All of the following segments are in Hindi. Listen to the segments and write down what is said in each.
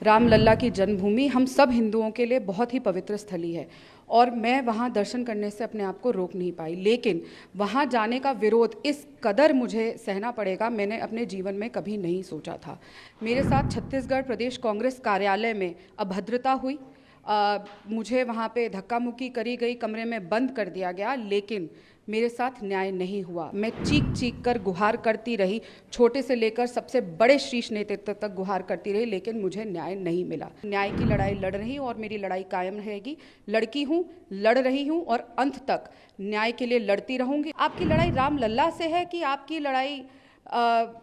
रामलला की जन्मभूमि हम सब हिंदुओं के लिए बहुत ही पवित्र स्थली है और मैं वहाँ दर्शन करने से अपने आप को रोक नहीं पाई, लेकिन वहाँ जाने का विरोध इस कदर मुझे सहना पड़ेगा, मैंने अपने जीवन में कभी नहीं सोचा था। मेरे साथ छत्तीसगढ़ प्रदेश कांग्रेस कार्यालय में अभद्रता हुई, मुझे वहाँ पे धक्का मुक्की करी गई, कमरे में बंद कर दिया गया, लेकिन मेरे साथ न्याय नहीं हुआ। मैं चीख चीख कर गुहार करती रही, छोटे से लेकर सबसे बड़े शीर्ष नेतृत्व तक गुहार करती रही, लेकिन मुझे न्याय नहीं मिला। न्याय की लड़ाई लड़ रही हूँ और मेरी लड़ाई कायम रहेगी। लड़की हूँ, लड़ रही हूँ और अंत तक न्याय के लिए लड़ती रहूँगी। आपकी लड़ाई रामलला से है कि आपकी लड़ाई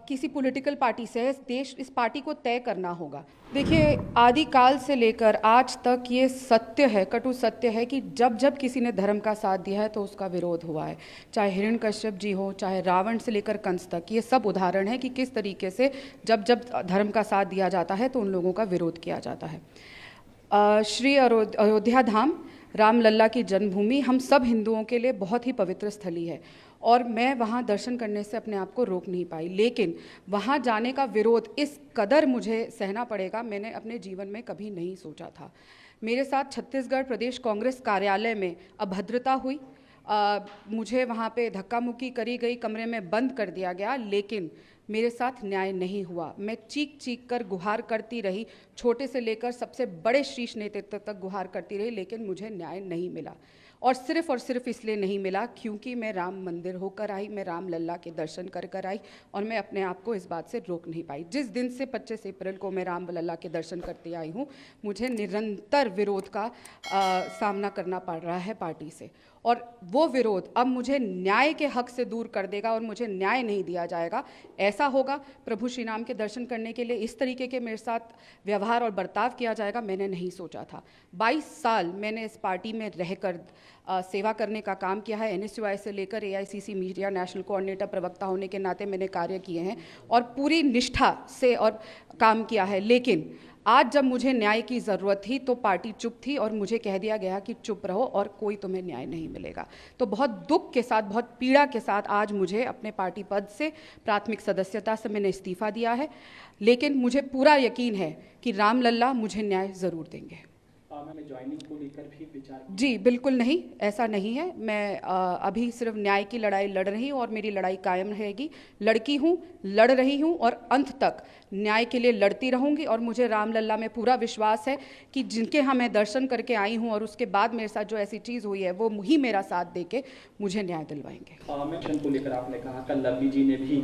किसी पॉलिटिकल पार्टी से है? इस पार्टी को तय करना होगा। देखिए, आदिकाल से लेकर आज तक ये सत्य है, कटु सत्य है कि जब जब किसी ने धर्म का साथ दिया है तो उसका विरोध हुआ है। चाहे हिरण्यकश्यप जी हो, चाहे रावण से लेकर कंस तक, ये सब उदाहरण है कि किस तरीके से जब जब धर्म का साथ दिया जाता है तो उन लोगों का विरोध किया जाता है। श्री अयोध्या धाम रामलला की जन्मभूमि हम सब हिंदुओं के लिए बहुत ही पवित्र स्थली है और मैं वहाँ दर्शन करने से अपने आप को रोक नहीं पाई, लेकिन वहाँ जाने का विरोध इस कदर मुझे सहना पड़ेगा, मैंने अपने जीवन में कभी नहीं सोचा था। मेरे साथ छत्तीसगढ़ प्रदेश कांग्रेस कार्यालय में अभद्रता हुई, मुझे वहाँ पे धक्का मुक्की करी गई, कमरे में बंद कर दिया गया, लेकिन मेरे साथ न्याय नहीं हुआ। मैं चीख चीख कर गुहार करती रही, छोटे से लेकर सबसे बड़े शीर्ष नेतृत्व तक गुहार करती रही, लेकिन मुझे न्याय नहीं मिला। और सिर्फ इसलिए नहीं मिला क्योंकि मैं राम मंदिर होकर आई, मैं रामलला के दर्शन कर कर आई और मैं अपने आप को इस बात से रोक नहीं पाई। जिस दिन से 25 अप्रैल को मैं रामलला के दर्शन करते आई हूँ, मुझे निरंतर विरोध का सामना करना पड़ रहा है पार्टी से, और वो विरोध अब मुझे न्याय के हक से दूर कर देगा और मुझे न्याय नहीं दिया जाएगा। ऐसा होगा, प्रभु श्री राम के दर्शन करने के लिए इस तरीके के मेरे साथ व्यवहार और बर्ताव किया जाएगा, मैंने नहीं सोचा था। 22 साल मैंने इस पार्टी में रहकर सेवा करने का काम किया है। NSUI से लेकर AICC मीडिया नेशनल कोऑर्डिनेटर प्रवक्ता होने के नाते मैंने कार्य किए हैं और पूरी निष्ठा से और काम किया है, लेकिन आज जब मुझे न्याय की ज़रूरत थी तो पार्टी चुप थी और मुझे कह दिया गया कि चुप रहो और कोई तुम्हें न्याय नहीं मिलेगा। तो बहुत दुख के साथ, बहुत पीड़ा के साथ आज मुझे अपने पार्टी पद से, प्राथमिक सदस्यता से मैंने इस्तीफा दिया है, लेकिन मुझे पूरा यकीन है कि रामलला मुझे न्याय ज़रूर देंगे। मैंने ज्वाइनिंग को लेकर भी विचार किया? जी बिल्कुल नहीं, ऐसा नहीं है। मैं अभी सिर्फ न्याय की लड़ाई लड़ रही हूँ और मेरी लड़ाई कायम रहेगी। लड़की हूँ, लड़ रही हूँ और अंत तक न्याय के लिए लड़ती रहूँगी और मुझे रामलला में पूरा विश्वास है कि जिनके यहाँ मैं दर्शन करके आई हूँ और उसके बाद मेरे साथ जो ऐसी चीज़ हुई है वो ही मेरा साथ दे के मुझे न्याय दिलवाएंगे। मिशन को लेकर आपने कहा कल लवली जी ने भी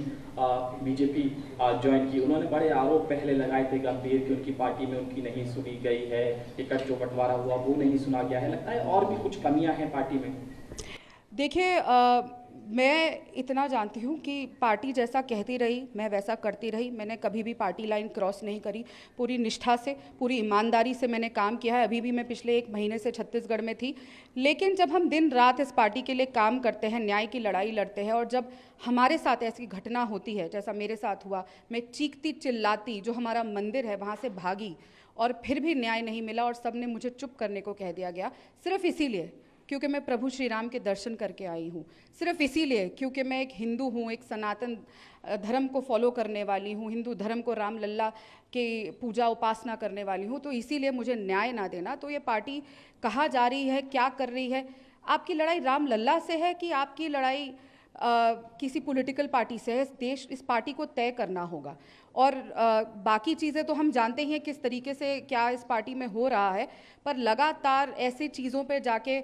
बीजेपी ज्वाइन की, उन्होंने बड़े आरोप पहले लगाए थे गंभीर कि उनकी पार्टी में उनकी नहीं सुनी गई है, टिकट जो बंटवारा हुआ वो नहीं सुना गया है, लगता है और भी कुछ कमियां हैं पार्टी में? देखिए, मैं इतना जानती हूँ कि पार्टी जैसा कहती रही मैं वैसा करती रही। मैंने कभी भी पार्टी लाइन क्रॉस नहीं करी, पूरी निष्ठा से, पूरी ईमानदारी से मैंने काम किया है। अभी भी मैं पिछले 1 महीने से छत्तीसगढ़ में थी, लेकिन जब हम दिन रात इस पार्टी के लिए काम करते हैं, न्याय की लड़ाई लड़ते हैं और जब हमारे साथ ऐसी घटना होती है जैसा मेरे साथ हुआ, मैं चीखती चिल्लाती जो हमारा मंदिर है वहाँ से भागी और फिर भी न्याय नहीं मिला और सबने मुझे चुप करने को कह दिया गया, सिर्फ इसीलिए क्योंकि मैं प्रभु श्री राम के दर्शन करके आई हूँ, सिर्फ इसीलिए क्योंकि मैं एक हिंदू हूँ, एक सनातन धर्म को फॉलो करने वाली हूँ, हिंदू धर्म को रामलला की पूजा उपासना करने वाली हूँ, तो इसीलिए मुझे न्याय ना देना। तो ये पार्टी कहाँ जा रही है, क्या कर रही है? आपकी लड़ाई रामलला से है कि आपकी लड़ाई किसी पॉलिटिकल पार्टी से है? इस पार्टी को तय करना होगा। और बाकी चीज़ें तो हम जानते ही हैं किस तरीके से क्या इस पार्टी में हो रहा है, पर लगातार ऐसी चीज़ों पे जाके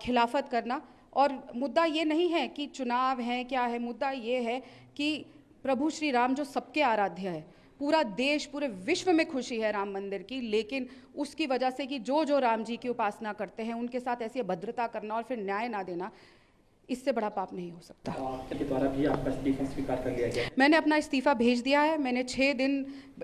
खिलाफत करना, और मुद्दा ये नहीं है कि चुनाव है क्या है, मुद्दा ये है कि प्रभु श्री राम जो सबके आराध्य है, पूरा देश, पूरे विश्व में खुशी है राम मंदिर की, लेकिन उसकी वजह से कि जो राम जी की उपासना करते हैं उनके साथ ऐसी अभद्रता करना और फिर न्याय ना देना, इससे बड़ा पाप नहीं हो सकता। आपके द्वारा भी आपका इस्तीफा स्वीकार कर लिया गया? मैंने अपना इस्तीफा भेज दिया है। मैंने 6 दिन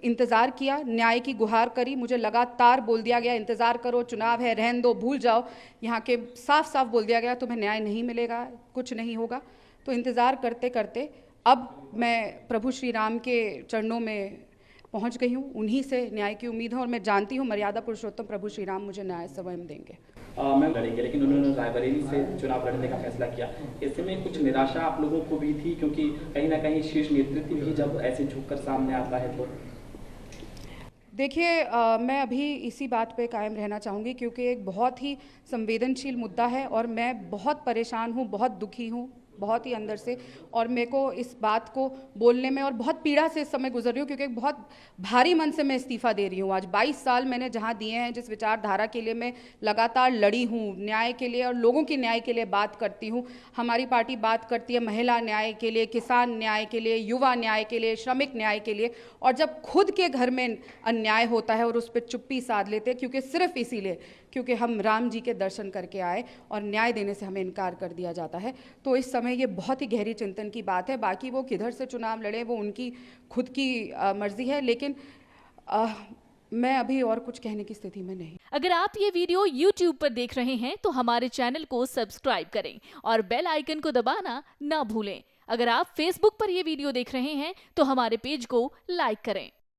इंतज़ार किया, न्याय की गुहार करी, मुझे लगातार बोल दिया गया इंतज़ार करो, चुनाव है, रहन दो, भूल जाओ। यहाँ के साफ साफ बोल दिया गया तुम्हें न्याय नहीं मिलेगा, कुछ नहीं होगा। तो इंतज़ार करते करते अब मैं प्रभु श्री राम के चरणों में पहुँच गई हूँ, उन्हीं से न्याय की उम्मीद है और मैं जानती हूँ मर्यादा पुरुषोत्तम प्रभु श्री राम मुझे न्याय स्वयं देंगे। मैं लड़ेंगे, लेकिन उन्होंने रायबरेली से चुनाव लड़ने का फैसला किया, ऐसे में कुछ निराशा आप लोगों को भी थी, क्योंकि कहीं ना कहीं शीर्ष नेतृत्व भी जब ऐसे झुककर सामने आता है तो? देखिए मैं अभी इसी बात पे कायम रहना चाहूँगी क्योंकि एक बहुत ही संवेदनशील मुद्दा है और मैं बहुत परेशान हूँ, बहुत दुखी हूँ, बहुत ही अंदर से। और मेरे को इस बात को बोलने में और बहुत पीड़ा से इस समय गुजर रही हूँ क्योंकि एक बहुत भारी मन से मैं इस्तीफ़ा दे रही हूँ। आज 22 साल मैंने जहाँ दिए हैं, जिस विचारधारा के लिए मैं लगातार लड़ी हूँ, न्याय के लिए और लोगों की न्याय के लिए बात करती हूँ। हमारी पार्टी बात करती है महिला न्याय के लिए, किसान न्याय के लिए, युवा न्याय के लिए, श्रमिक न्याय के लिए। और जब खुद के घर में अन्याय होता है और उस पर चुप्पी साध लेते हैं क्योंकि सिर्फ इसीलिए क्योंकि हम राम जी के दर्शन करके आए और न्याय देने से हमें इनकार कर दिया जाता है, तो इस समय ये बहुत ही गहरी चिंतन की बात है। बाकी वो किधर से चुनाव लड़े वो उनकी खुद की मर्जी है, लेकिन मैं अभी और कुछ कहने की स्थिति में नहीं। अगर आप ये वीडियो YouTube पर देख रहे हैं तो हमारे चैनल को सब्सक्राइब करें और बेल आइकन को दबाना ना भूलें। अगर आप Facebook पर ये वीडियो देख रहे हैं तो हमारे पेज को लाइक करें।